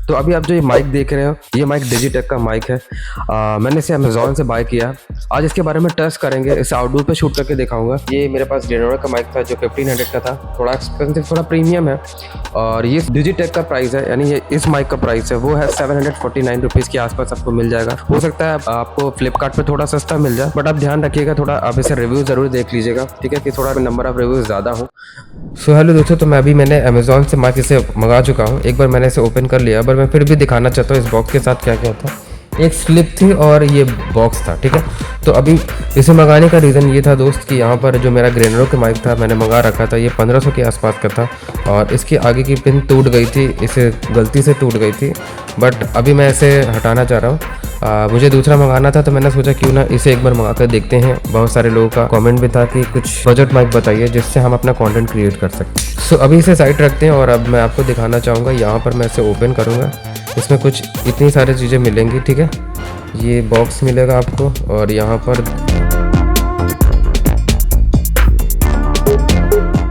तो अभी आप जो ये माइक देख रहे हो, ये माइक डिजिटेक का माइक है। मैंने इसे अमेजोन से बाय किया। आज इसके बारे में टेस्ट करेंगे, इसे आउटडोर पे शूट करके दिखाऊंगा। ये मेरे पास ग्रेनोडा का माइक था जो 1500 का था, थोड़ा एक्सपेंसिव, थोड़ा प्रीमियम है। और ये डिजिटेक का प्राइस है, यानी ये इस माइक का प्राइस है वो है 749 रुपीज़ के आसपास आपको मिल जाएगा। हो सकता है आपको फ्लिपकार्ट पे थोड़ा सस्ता मिल जाए, बट आप ध्यान रखिएगा, थोड़ा आप इसे रिव्यू ज़रूर देख लीजिएगा, ठीक है, कि थोड़ा नंबर ऑफ रिव्यूज़ ज़्यादा हो। सो हेलो दोस्तों, तो मैंने अमेजोन से माइक इसे मंगा चुका हूँ। एक बार मैंने इसे ओपन कर लिया, पर मैं फिर भी दिखाना चाहता हूँ इस बॉक्स के साथ क्या क्या था। एक स्लिप थी और ये बॉक्स था, ठीक है। तो अभी इसे मंगाने का रीज़न ये था दोस्त कि यहाँ पर जो मेरा ग्रेनरो का माइक था मैंने मंगा रखा था, ये 1500 के आसपास का था और इसकी आगे की पिन टूट गई थी, इसे गलती से टूट गई थी, बट अभी मैं इसे हटाना चाह रहा हूँ। मुझे दूसरा मंगाना था, तो मैंने सोचा क्यों ना इसे एक बार मंगा कर देखते हैं। बहुत सारे लोगों का कमेंट भी था कि कुछ बजट माइक बताइए जिससे हम अपना कंटेंट क्रिएट कर सकें। सो अभी इसे साइड रखते हैं और अब मैं आपको दिखाना चाहूँगा। यहाँ पर मैं इसे ओपन करूँगा, इसमें कुछ इतनी सारी चीज़ें मिलेंगी, ठीक है। ये बॉक्स मिलेगा आपको और यहाँ पर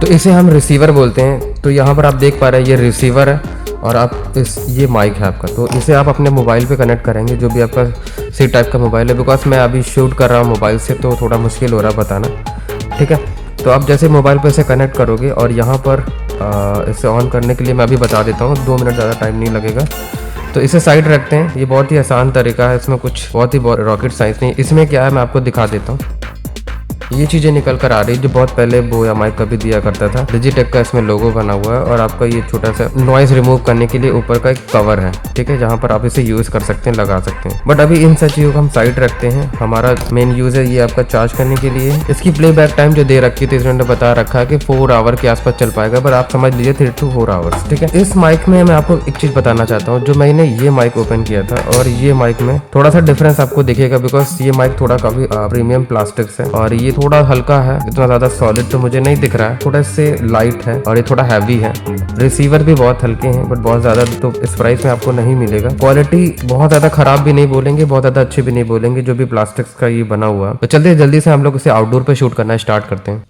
तो इसे हम रिसीवर बोलते हैं। तो यहाँ पर आप देख पा रहे हैं ये रिसीवर है और आप ये माइक है आपका, तो इसे आप अपने मोबाइल पे कनेक्ट करेंगे, जो भी आपका सी टाइप का मोबाइल है। बिकॉज मैं अभी शूट कर रहा हूँ मोबाइल से, तो थोड़ा मुश्किल हो रहा है बताना, ठीक है। तो आप जैसे मोबाइल पे इसे कनेक्ट करोगे और यहाँ पर इसे ऑन करने के लिए मैं अभी बता देता हूँ, 2 मिनट ज़्यादा टाइम नहीं लगेगा। तो इसे साइड रखते हैं। ये बहुत ही आसान तरीका है, इसमें कुछ बहुत ही रॉकेट साइंस नहीं। इसमें क्या है मैं आपको दिखा देता हूँ। ये चीज़ें निकल कर आ रही जो बहुत पहले बोया माइक कभी दिया करता था। डिजिटेक का इसमें लोगो बना हुआ है और आपका ये छोटा सा नॉइज़ रिमूव करने के लिए ऊपर का एक कवर है, ठीक है, जहाँ पर आप इसे यूज़ कर सकते हैं, लगा सकते हैं। बट अभी इन सब चीज़ों को हम साइड रखते हैं। हमारा मेन यूज़ है ये आपका चार्ज करने के लिए। इसकी प्लेबैक टाइम जो दे रखी थी इसने बता रखा है कि 4 आवर के आसपास चल पाएगा, पर आप समझ लीजिए 3 to 4 आवर्स, ठीक है। इस माइक में मैं आपको एक चीज़ बताना चाहता हूँ। जो मैंने ये माइक ओपन किया था और ये माइक में थोड़ा सा डिफरेंस आपको दिखेगा, बिकॉज ये माइक थोड़ा काफ़ी प्रीमियम प्लास्टिक है और ये थोड़ा हल्का है, इतना ज्यादा सॉलिड तो मुझे नहीं दिख रहा है, थोड़ा इससे लाइट है और ये थोड़ा हैवी है। रिसीवर भी बहुत हल्के हैं, बट बहुत ज्यादा तो इस प्राइस में आपको नहीं मिलेगा। क्वालिटी बहुत ज्यादा खराब भी नहीं बोलेंगे, बहुत ज्यादा अच्छे भी नहीं बोलेंगे, जो भी प्लास्टिक्स का ये बना हुआ। तो चलते जल्दी से हम लोग इसे आउटडोर पे शूट करना स्टार्ट करते हैं।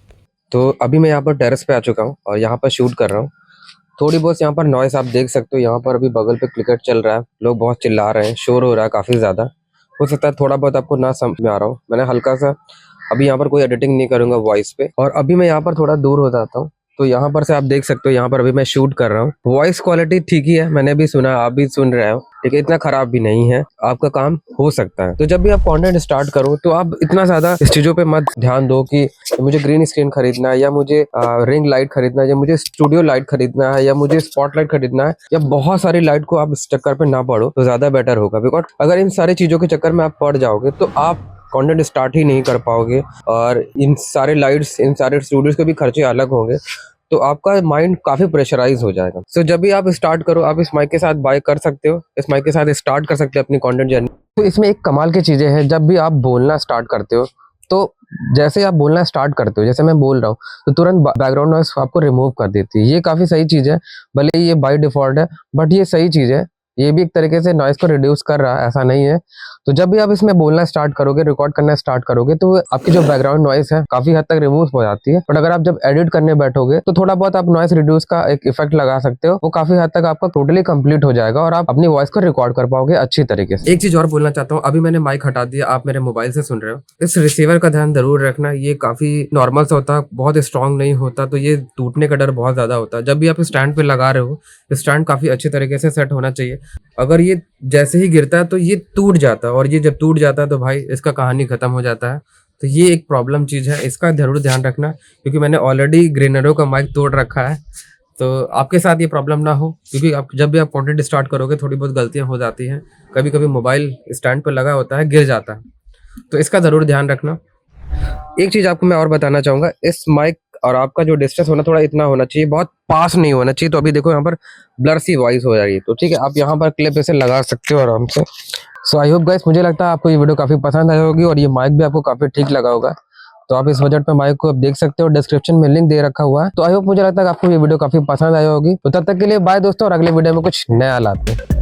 तो अभी मैं यहाँ पर टेरेस पे आ चुका हूँ और यहाँ पर शूट कर रहा हूँ। थोड़ी बहुत यहाँ पर नॉइस आप देख सकते हो। यहाँ पर अभी बगल पे क्रिकेट चल रहा है, लोग बहुत चिल्ला रहे हैं, शोर हो रहा है काफी ज्यादा। हो सकता है थोड़ा बहुत आपको ना समझ में आ रहा हो। मैंने हल्का सा अभी यहाँ पर कोई एडिटिंग नहीं करूंगा वॉइस पे। और अभी मैं यहाँ पर थोड़ा दूर हो जाता हूँ, तो यहाँ पर से आप देख सकते हो, यहाँ पर अभी मैं शूट कर रहा हूँ। वॉइस क्वालिटी ठीक ही है, मैंने भी सुना, आप भी सुन रहे हो, ठीक है, इतना खराब भी नहीं है, आपका काम हो सकता है। तो जब भी आप कंटेंट स्टार्ट करो तो आप इतना ज्यादा इस चीजों पे मत ध्यान दो कि मुझे ग्रीन स्क्रीन खरीदना है या मुझे रिंग लाइट खरीदना है या मुझे स्टूडियो लाइट खरीदना है या मुझे स्पॉटलाइट खरीदना है, या बहुत सारी लाइट को आप इस चक्कर पे ना पड़ो तो ज्यादा बेटर होगा। बिकॉज अगर इन सारी चीजों के चक्कर में आप पड़ जाओगे तो आप कंटेंट स्टार्ट ही नहीं कर पाओगे और इन सारे लाइट्स, इन सारे स्टूडियोज के भी खर्चे अलग होंगे, तो आपका माइंड काफी प्रेशराइज हो जाएगा। सो जब भी आप स्टार्ट करो, आप इस माइक के साथ बाय कर सकते हो, इस माइक के साथ स्टार्ट कर सकते हो अपनी कंटेंट जर्नी। तो इसमें एक कमाल की चीजें हैं। जब भी आप बोलना स्टार्ट करते हो, तो जैसे आप बोलना स्टार्ट करते हो, जैसे मैं बोल रहा हूँ, तो तुरंत बैकग्राउंड नॉइस आपको रिमूव कर देती है। ये काफी सही चीज है, भले ये बाय डिफॉल्ट है, बट ये सही चीज है। ये भी एक तरीके से नॉइस को रिड्यूस कर रहा है, ऐसा नहीं है। तो जब भी आप इसमें बोलना स्टार्ट करोगे, रिकॉर्ड करना स्टार्ट करोगे, तो आपकी जो बैकग्राउंड नॉइस है काफी हद तक रिमूव हो जाती है। बट अगर आप जब एडिट करने बैठोगे तो थोड़ा बहुत आप नॉइस रिड्यूस का एक इफेक्ट लगा सकते हो, वो काफी हद तक आपका टोटली कंप्लीट हो जाएगा और आप अपनी वॉइस को रिकॉर्ड कर पाओगे अच्छी तरीके से। एक चीज और बोलना चाहता हूँ, अभी मैंने माइक हटा दिया, आप मेरे मोबाइल से सुन रहे हो। इस रिसीवर का ध्यान जरूर रखना, ये काफी नॉर्मल सा होता है, बहुत स्ट्रॉन्ग नहीं होता, तो ये टूटने का डर बहुत ज्यादा होता है। जब भी आप स्टैंड पे लगा रहे हो, स्टैंड काफी अच्छी तरीके से सेट होना चाहिए। अगर ये जैसे ही गिरता है तो ये टूट जाता है, और ये जब टूट जाता है तो भाई इसका कहानी खत्म हो जाता है। तो ये एक प्रॉब्लम चीज़ है, इसका जरूर ध्यान रखना, क्योंकि मैंने ऑलरेडी ग्रेनरो का माइक तोड़ रखा है। तो आपके साथ ये प्रॉब्लम ना हो, क्योंकि आप जब भी आप कंटेंट स्टार्ट करोगे थोड़ी बहुत गलतियां हो जाती हैं। कभी कभी मोबाइल स्टैंड पर लगा होता है, गिर जाता है, तो इसका ज़रूर ध्यान रखना। एक चीज़ आपको मैं और बताना चाहूँगा, इस माइक और आपका जो डिस्टेंस होना थोड़ा इतना होना चाहिए, बहुत पास नहीं होना चाहिए। तो अभी देखो यहाँ पर ब्लर सी वॉइस हो जा रही है, तो ठीक है, आप यहाँ पर क्लिप ऐसे लगा सकते हो आराम से। सो आई होप गाइस, मुझे लगता है आपको ये वीडियो काफ़ी पसंद आई होगी और ये माइक भी आपको काफ़ी ठीक लगा होगा। तो आप इस बजट में माइक को आप देख सकते हो, डिस्क्रिप्शन में लिंक दे रखा हुआ है। तो आई होप, मुझे लगता है आपको ये वीडियो काफ़ी पसंद आई होगी। तो तब तक के लिए बाय दोस्तों, और अगले वीडियो में कुछ नया लाते हैं।